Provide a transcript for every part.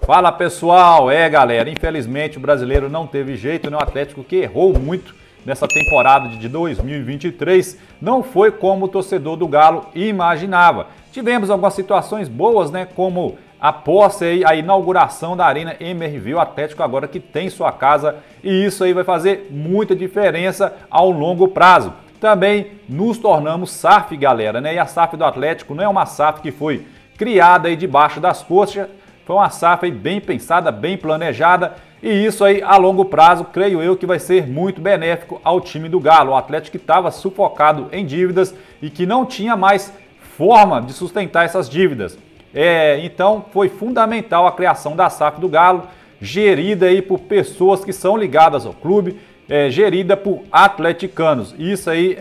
Fala pessoal, galera, infelizmente o brasileiro não teve jeito, né? O Atlético que errou muito nessa temporada de 2023, não foi como o torcedor do Galo imaginava. Tivemos algumas situações boas, né? Como a posse aí, a inauguração da Arena MRV, o Atlético agora que tem sua casa, e isso aí vai fazer muita diferença ao longo prazo. Também nos tornamos SAF, galera, né? E a SAF do Atlético não é uma SAF que foi criada aí debaixo das coxas, foi uma SAF aí bem pensada, bem planejada, e isso aí a longo prazo, creio eu, que vai ser muito benéfico ao time do Galo. O Atlético que estava sufocado em dívidas e que não tinha mais forma de sustentar essas dívidas. Então foi fundamental a criação da SAF do Galo, gerida aí por pessoas que são ligadas ao clube, gerida por atleticanos. Isso aí,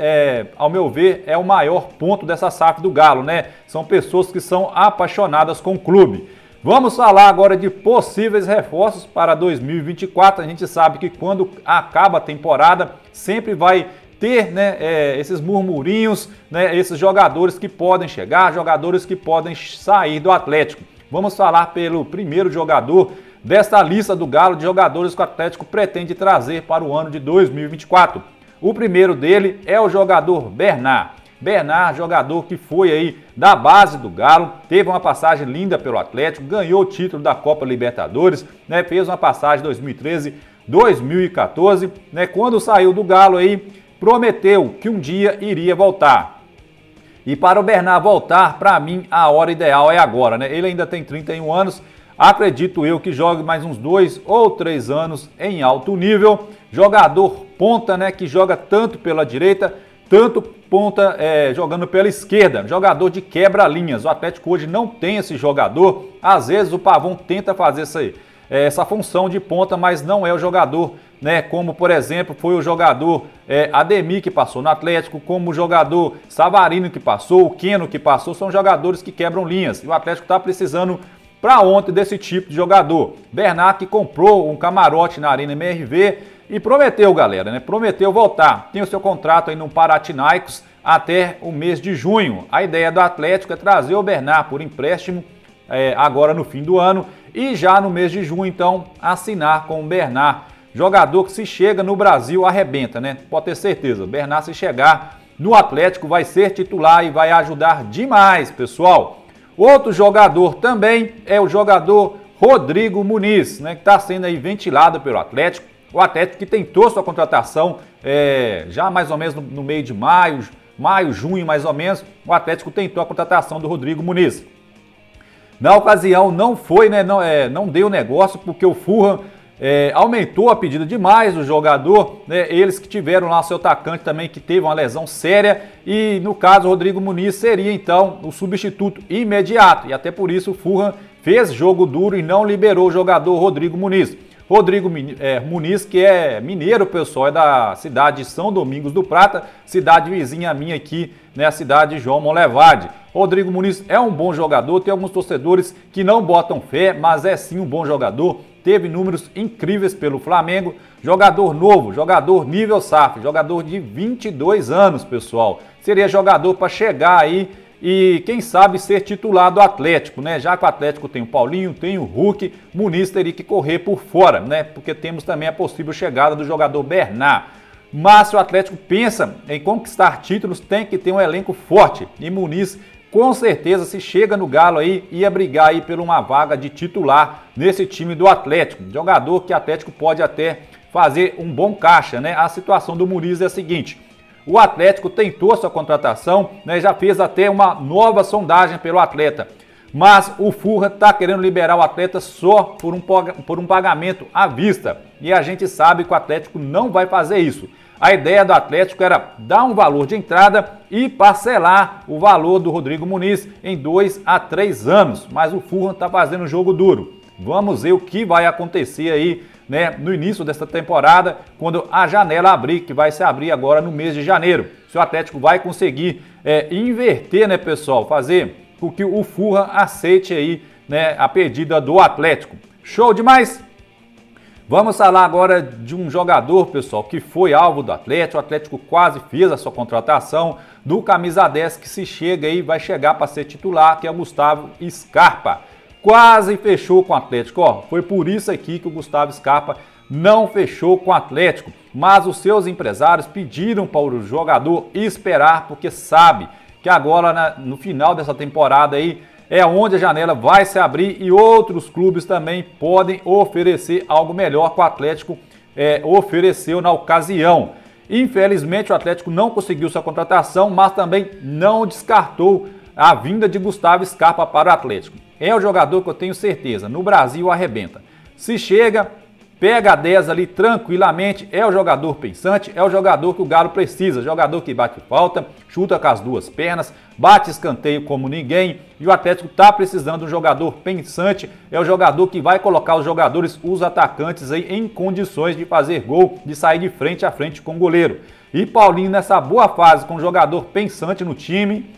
ao meu ver, é o maior ponto dessa SAF do Galo, né? São pessoas que são apaixonadas com o clube. Vamos falar agora de possíveis reforços para 2024. A gente sabe que quando acaba a temporada, sempre vai ter, né, esses murmurinhos, né, esses jogadores que podem chegar, jogadores que podem sair do Atlético. Vamos falar pelo primeiro jogador desta lista do Galo de jogadores que o Atlético pretende trazer para o ano de 2024. O primeiro dele é o jogador Bernard. Bernard, jogador que foi aí da base do Galo, teve uma passagem linda pelo Atlético, ganhou o título da Copa Libertadores, né, fez uma passagem 2013, 2014, né, quando saiu do Galo aí, prometeu que um dia iria voltar. E para o Bernard voltar, para mim, a hora ideal é agora, né? Ele ainda tem 31 anos, acredito eu que jogue mais uns 2 ou 3 anos em alto nível. Jogador ponta, né? Que joga tanto pela direita, tanto ponta jogando pela esquerda. Jogador de quebra-linhas. O Atlético hoje não tem esse jogador. Às vezes o Pavão tenta fazer essa função de ponta, mas não é o jogador, né? Como, por exemplo, foi o jogador Ademir que passou no Atlético, como o jogador Savarino que passou, o Keno que passou, são jogadores que quebram linhas. E o Atlético está precisando para ontem desse tipo de jogador. Bernard que comprou um camarote na Arena MRV e prometeu, galera, né? Prometeu voltar. Tem o seu contrato aí no Panathinaikos até o mês de junho. A ideia do Atlético é trazer o Bernard por empréstimo agora no fim do ano e já no mês de junho, então, assinar com o Bernard. Jogador que se chega no Brasil arrebenta, né? Pode ter certeza. O Bernard, se chegar no Atlético, vai ser titular e vai ajudar demais, pessoal. Outro jogador também é o jogador Rodrigo Muniz, né? Que está sendo aí ventilado pelo Atlético. O Atlético que tentou sua contratação já mais ou menos no meio de maio, junho mais ou menos. O Atlético tentou a contratação do Rodrigo Muniz. Na ocasião não foi, né? Não deu negócio porque o Fulham aumentou a pedida demais do jogador, né? Eles que tiveram lá seu atacante também que teve uma lesão séria e no caso o Rodrigo Muniz seria então o substituto imediato e até por isso o Fulham fez jogo duro e não liberou o jogador Rodrigo Muniz. Rodrigo Muniz, que é mineiro, pessoal, é da cidade de São Domingos do Prata, cidade vizinha minha aqui, né, a cidade de João Monlevade. Rodrigo Muniz é um bom jogador, tem alguns torcedores que não botam fé, mas é sim um bom jogador. Teve números incríveis pelo Flamengo, jogador novo, jogador nível SAF, jogador de 22 anos, pessoal. Seria jogador para chegar aí e quem sabe ser titular do Atlético, né? Já que o Atlético tem o Paulinho, tem o Hulk, Muniz teria que correr por fora, né? Porque temos também a possível chegada do jogador Bernard. Mas se o Atlético pensa em conquistar títulos, tem que ter um elenco forte. E Muniz, com certeza, se chega no Galo aí, ia brigar aí por uma vaga de titular nesse time do Atlético. Jogador que o Atlético pode até fazer um bom caixa, né? A situação do Muniz é a seguinte: o Atlético tentou sua contratação, né? Já fez até uma nova sondagem pelo atleta. Mas o Fulham está querendo liberar o atleta só por um pagamento à vista. E a gente sabe que o Atlético não vai fazer isso. A ideia do Atlético era dar um valor de entrada e parcelar o valor do Rodrigo Muniz em 2 a 3 anos. Mas o Fulham está fazendo um jogo duro. Vamos ver o que vai acontecer aí, né, no início desta temporada, quando a janela abrir, que vai se abrir agora no mês de janeiro. Se o Atlético vai conseguir inverter, né, pessoal, fazer com que o Fulham aceite aí, né, a pedida do Atlético. Show demais? Vamos falar agora de um jogador, pessoal, que foi alvo do Atlético. O Atlético quase fez a sua contratação do camisa 10 que se chega aí, vai chegar para ser titular, que é o Gustavo Scarpa. quase fechou com o Atlético. Ó, foi por isso aqui que o Gustavo Scarpa não fechou com o Atlético, mas os seus empresários pediram para o jogador esperar, porque sabe que agora no final dessa temporada aí é onde a janela vai se abrir e outros clubes também podem oferecer algo melhor que o Atlético ofereceu na ocasião. Infelizmente o Atlético não conseguiu sua contratação, mas também não descartou a vinda de Gustavo Scarpa para o Atlético. É o jogador que eu tenho certeza, no Brasil arrebenta. Se chega, pega a 10 ali tranquilamente, é o jogador pensante, é o jogador que o Galo precisa, jogador que bate falta, chuta com as duas pernas, bate escanteio como ninguém, e o Atlético está precisando de um jogador pensante, é o jogador que vai colocar os jogadores, os atacantes aí em condições de fazer gol, de sair de frente a frente com o goleiro. E Paulinho nessa boa fase com um jogador pensante no time,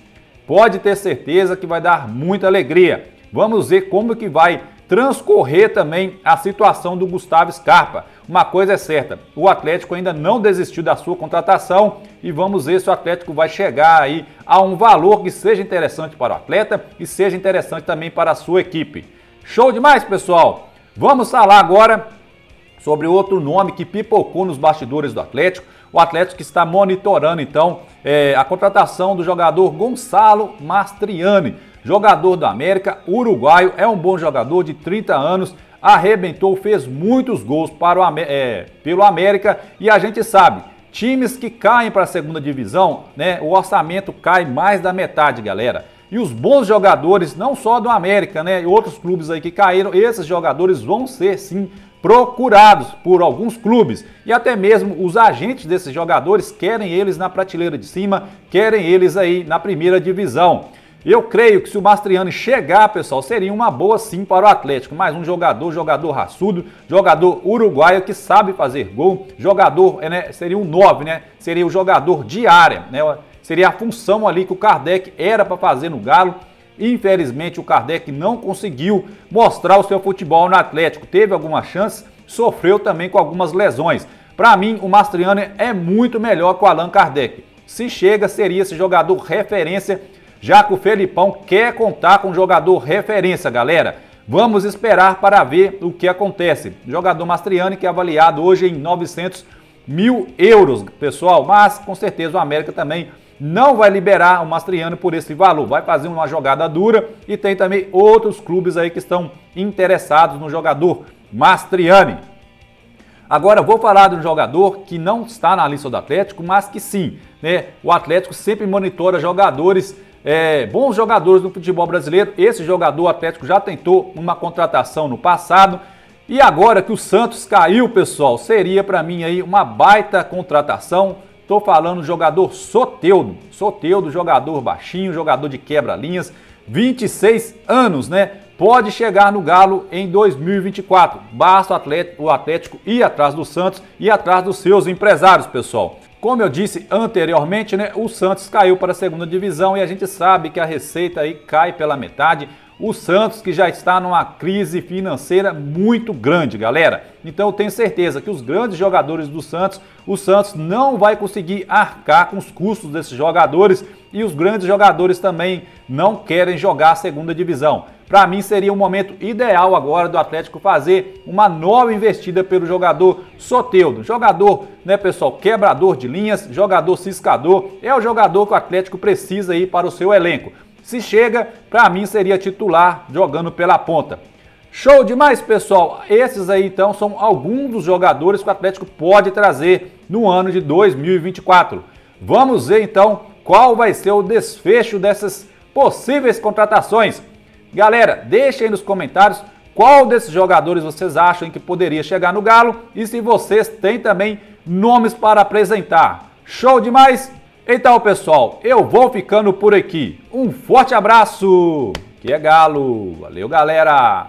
pode ter certeza que vai dar muita alegria. Vamos ver como que vai transcorrer também a situação do Gustavo Scarpa. Uma coisa é certa, o Atlético ainda não desistiu da sua contratação e vamos ver se o Atlético vai chegar aí a um valor que seja interessante para o atleta e seja interessante também para a sua equipe. Show demais, pessoal! Vamos falar agora sobre outro nome que pipocou nos bastidores do Atlético. O Atlético que está monitorando então a contratação do jogador Gonçalo Mastriani, jogador do América, uruguaio, é um bom jogador de 30 anos, arrebentou, fez muitos gols pelo América e a gente sabe, times que caem para a segunda divisão, né, o orçamento cai mais da metade, galera. E os bons jogadores, não só do América, né, e outros clubes aí que caíram, esses jogadores vão ser sim procurados por alguns clubes e até mesmo os agentes desses jogadores querem eles na prateleira de cima, querem eles aí na primeira divisão. Eu creio que se o Mastriani chegar, pessoal, seria uma boa sim para o Atlético. Mais um jogador raçudo, jogador uruguaio que sabe fazer gol, jogador, né, seria um 9, né? Seria o jogador de área, né? Seria a função ali que o Kardec era para fazer no Galo. Infelizmente o Kardec não conseguiu mostrar o seu futebol no Atlético. Teve algumas chances, sofreu também com algumas lesões. Para mim, o Mastriani é muito melhor que o Allan Kardec. Se chega, seria esse jogador referência, já que o Felipão quer contar com um jogador referência, galera. Vamos esperar para ver o que acontece. O jogador Mastriani que é avaliado hoje em 900 mil euros, pessoal. Mas com certeza o América também não vai liberar o Mastriani por esse valor. Vai fazer uma jogada dura e tem também outros clubes aí que estão interessados no jogador Mastriani. Agora vou falar de um jogador que não está na lista do Atlético, mas que sim, né? O Atlético sempre monitora jogadores, bons jogadores no futebol brasileiro. Esse jogador o Atlético já tentou uma contratação no passado e agora que o Santos caiu, pessoal, seria para mim aí uma baita contratação. Estou falando do jogador Soteldo. Soteldo, jogador baixinho, jogador de quebra-linhas, 26 anos, né? Pode chegar no Galo em 2024. Basta o Atlético ir atrás do Santos e atrás dos seus empresários, pessoal. Como eu disse anteriormente, né? O Santos caiu para a segunda divisão e a gente sabe que a receita aí cai pela metade. O Santos que já está numa crise financeira muito grande, galera. Então eu tenho certeza que os grandes jogadores do Santos, o Santos não vai conseguir arcar com os custos desses jogadores e os grandes jogadores também não querem jogar a segunda divisão. Para mim seria um momento ideal agora do Atlético fazer uma nova investida pelo jogador Soteldo. Jogador, né, pessoal, quebrador de linhas, jogador ciscador, é o jogador que o Atlético precisa aí para o seu elenco. Se chega, para mim seria titular jogando pela ponta. Show demais, pessoal! Esses aí então são alguns dos jogadores que o Atlético pode trazer no ano de 2024. Vamos ver então qual vai ser o desfecho dessas possíveis contratações. Galera, deixem aí nos comentários qual desses jogadores vocês acham que poderia chegar no Galo e se vocês têm também nomes para apresentar. Show demais! Então, pessoal, eu vou ficando por aqui. Um forte abraço, que é Galo. Valeu, galera!